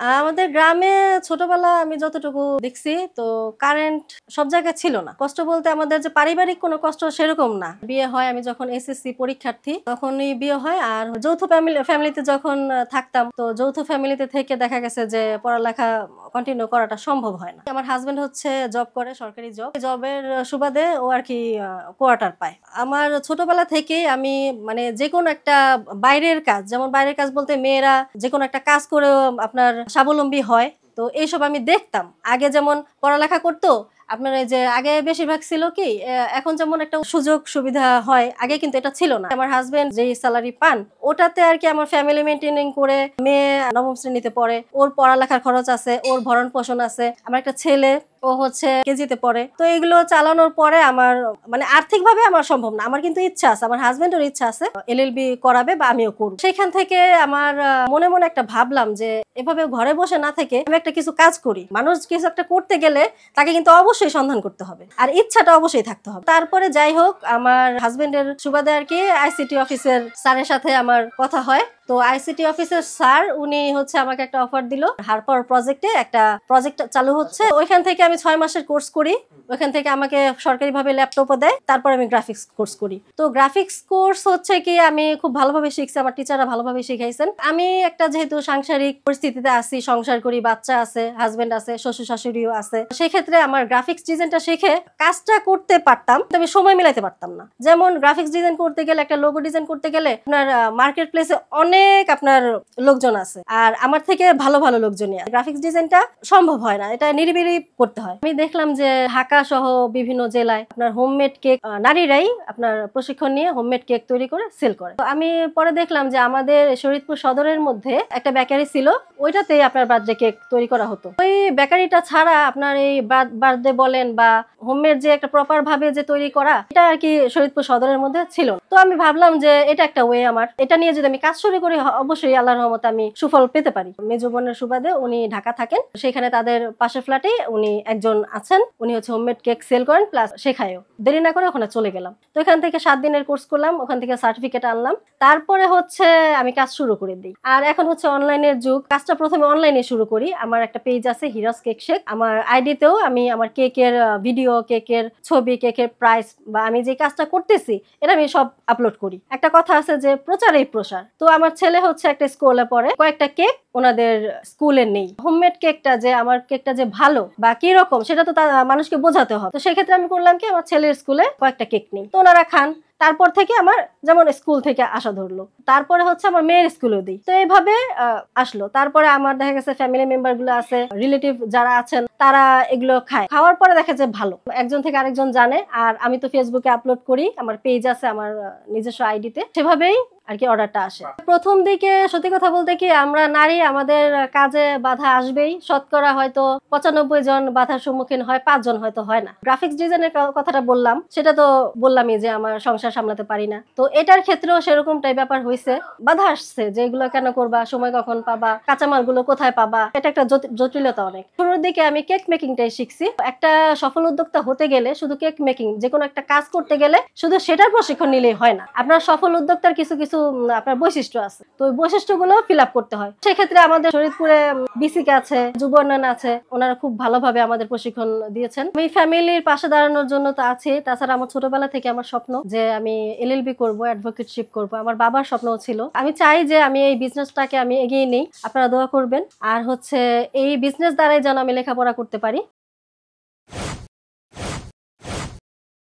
আমাদের গ্রামে ছোটবেলা আমি যতটুকু দেখছি তো কারেন্ট সব জায়গায় ছিল না। কষ্ট বলতে আমাদের যে পারিবারিক কোনো কষ্ট সেরকম না। বিয়ে হয় আমি যখন এসএসসি পরীক্ষার্থী তখনই বিয়ে হয়। আর যৌথ ফ্যামিলিতে যখন থাকতাম তো যৌথ ফ্যামিলিতে থেকে দেখা গেছে যে পড়ালেখা কন্টিনিউ করাটা সম্ভব হয় না। আমার হাজবেন্ড হচ্ছে জব করে, সরকারি জব। জবের সুবাদে ও আর কি কোয়ার্টার পায়। আমার ছোটবেলা থেকেই আমি মানে যেকোনো একটা বাইরের কাজ, যেমন বাইরের কাজ বলতে মেয়েরা যেকোনো একটা কাজ করেও আপনার স্বাবলম্বী হয়। তো এইসব আমি দেখতাম। আগে যেমন পড়ালেখা করতো আপনার এই যে আগে বেশিরভাগ ছিল কি এখন যেমন একটা সুযোগ সুবিধা হয়, আগে কিন্তু এটা ছিল না। আমার হাজবেন্ড যেই স্যালারি পান ওটাতে আর কি আমার ফ্যামিলি মেনটেনিং করে, মেয়ে নবম শ্রেণীতে পড়ে, ওর পড়ালেখার খরচ আছে, ওর ভরণ পোষণ আছে। আমার একটা ছেলে, ও হচ্ছে কেজিতে পড়ে। তো এগুলো চালানোর পরে আমার মানে আর্থিকভাবে আমার সম্ভব না। আমার কিন্তু ইচ্ছা আছে, আমার হাজবেন্ডের ইচ্ছা আছে এলএলবি করাবে বা আমিও করব। সেখান থেকে আমার মনে মনে একটা ভাবলাম যে এভাবে ঘরে বসে না থেকে আমি একটা কিছু কাজ করি। মানুষ কিছু একটা করতে গেলে তাকে কিন্তু অবশ্যই সন্ধান করতে হবে আর ইচ্ছাটা অবশ্যই থাকতে হবে। তারপরে যাই হোক আমার হাজবেন্ডের সুবাদে আর কি আইসিটি অফিসের স্যারের সাথে আমার কথা হয়। তো আইসিটি অফিসের স্যার উনি হচ্ছে আমাকে একটা অফার দিল। হারপার প্রজেক্টে একটা প্রজেক্ট চালু হচ্ছে, ওইখান থেকে আমি 6 মাসের কোর্স করি। ওইখান থেকে আমাকে সরকারিভাবে ল্যাপটপও দেয়। তারপর আমি গ্রাফিক্স কোর্স করি। তো গ্রাফিক্স কোর্স হচ্ছে কি আমি খুব ভালোভাবে শিখছি, আমার টিচাররা ভালোভাবে শিখাইছেন। আমি একটা যেহেতু সাংসারিক পরিস্থিতিতে আছি, সংসার করি, বাচ্চা আছে, হাজবেন্ড আছে, শ্বশুর শাশুড়িও আছে, সেক্ষেত্রে আমার গ্রাফিক্স ডিজাইনটা শিখে কাজটা করতে পারতাম, আমি সময় মিলাইতে পারতাম না। যেমন গ্রাফিক্স ডিজাইন করতে গেলে, একটা লোগো ডিজাইন করতে গেলে আপনার মার্কেট প্লেসে অনেক আপনার লোকজন আছে, আর আমার থেকে ভালো ভালো লোকজনই আছে। গ্রাফিক্স ডিজাইনটা সম্ভব হয় না, এটা নিরিবিলি করতে হয়। আমি দেখলাম যে ঢাকা সহ বিভিন্ন জেলায় আপনার হোমমেড কেক, নারীরাই আপনার প্রশিক্ষণ নিয়ে হোমমেড কেক তৈরি করে সেল করে। তো আমি পরে দেখলাম যে আমাদের শরীয়তপুর সদরের মধ্যে একটা বেকারি ছিল, ওইটাতেই আপনার বার্থডে কেক তৈরি করা হতো। ওই বেকারিটা ছাড়া আপনার এই বার্থডে বলেন বা হোমমেড যে একটা প্রপার ভাবে যে তৈরি করা, এটা আর কি শরীয়তপুর সদরের মধ্যে ছিল। তো আমি ভাবলাম যে এটা একটা ওয়ে, আমার এটা নিয়ে যদি আমি কাজ শুরু করি অবশ্যই আল্লাহর রহমতে আমি সুফল পেতে পারি। মেজো বোনের সুবাদে উনি ঢাকা থাকেন, সেখানে তাদের পাশের ফ্ল্যাটে উনি একজন আছেন, উনি হচ্ছে হোমমেড কেক সেল করেন প্লাস শেখায়ও। দেরি না করে ওখানে চলে গেলাম। তো এখান থেকে 7 দিনের কোর্স করলাম, ওখান থেকে সার্টিফিকেট আনলাম। তারপরে হচ্ছে আমি কাজ শুরু করে দিই। আর এখন হচ্ছে অনলাইনের যুগ, কাজটা প্রথমে অনলাইনে শুরু করি। আমার একটা পেজ আছে হিরাস কেক শেক, আমার আইডিতেও আমি আমার কেকের ভিডিও, কেকের ছবি, কেকের প্রাইস বা আমি যে কাজটা করতেছি এটা আমি সব আপলোড করি। একটা কথা আছে যে প্রচারেই প্রসার। তো আমার ছেলে হচ্ছে একটা স্কুলে পড়ে, কয়েকটা কেক ওনাদের স্কুলে নেই। হোমমেড কেকটা যে আমার কেকটা যে ভালো বা কি রকম সেটা তো মানুষকে বোঝাতে হবে। তো সেক্ষেত্রে আমি করলাম কি আমার ছেলের স্কুলে কয়েকটা কেক নেই, তো ওনারা খান। তারপর থেকে আমার যেমন স্কুল থেকে আসা ধরলো, তারপরে হচ্ছে আমার মেয়ের স্কুলেও দিই। তো এইভাবে আসলো। তারপরে আমার দেখা গেছে ফ্যামিলি মেম্বার গুলো আছে, রিলেটিভ যারা আছেন তারা এগুলো খায়, খাওয়ার পরে দেখা যায় ভালো, একজন থেকে আরেকজন জানে। আর আমি তো ফেসবুকে আপলোড করি, আমার পেজ আছে আমার নিজস্ব আইডিতে, সেভাবেই আর কি অর্ডারটা আসে। প্রথম দিকে সত্যি কথা বলতে কি আমরা নারী, আমাদের কাজে বাধা আসবেই। শতকরা হয়তো 95 জন বাধার সম্মুখীন হয়, 5 জন হয়তো হয় না। গ্রাফিক্স ডিজাইনের কথাটা বললাম, সেটা তো বললামই যে আমার সংসার সামলাতে পারি না। তো এটার ক্ষেত্রেও সেরকমটাই ব্যাপার হয়েছে, বাধা আসছে যে এগুলো কেন করবা, সময় কখন পাবা, কাঁচামাল গুলো কোথায় পাবা, এটা একটা জটিলতা অনেক। শুরুর দিকে আমি কেক মেকিংটাই শিখছি। একটা সফল উদ্যোক্তা হতে গেলে শুধু কেক মেকিং, যে কোনো একটা কাজ করতে গেলে শুধু সেটার প্রশিক্ষণ নিলেই হয় না। আপনার সফল উদ্যোক্তার কিছু কিছু আপনার বৈশিষ্ট্য আছে, তো ওই বৈশিষ্ট্যগুলো ফিল আপ করতে হয়। সেক্ষেত্রে আমাদের শরীয়তপুরে বিসিকে আছে, যুব উন্নয়ন আছে, ওনারা খুব ভালোভাবে আমাদের প্রশিক্ষণ দিয়েছেন। আমি ফ্যামিলির পাশে দাঁড়ানোর জন্য তো আছি, তাছাড়া আমার ছোটবেলা থেকে আমার স্বপ্ন যে আমি এলএলবি করব, অ্যাডভোকেটশিপ করব। আমার বাবার স্বপ্নও ছিল। আমি চাই যে আমি এই বিজনেসটাকে আমি এগিয়ে নেই, আপনারা দোয়া করবেন। আর হচ্ছে এই বিজনেস দ্বারাই যেন আমি লেখাপড়া করতে পারি।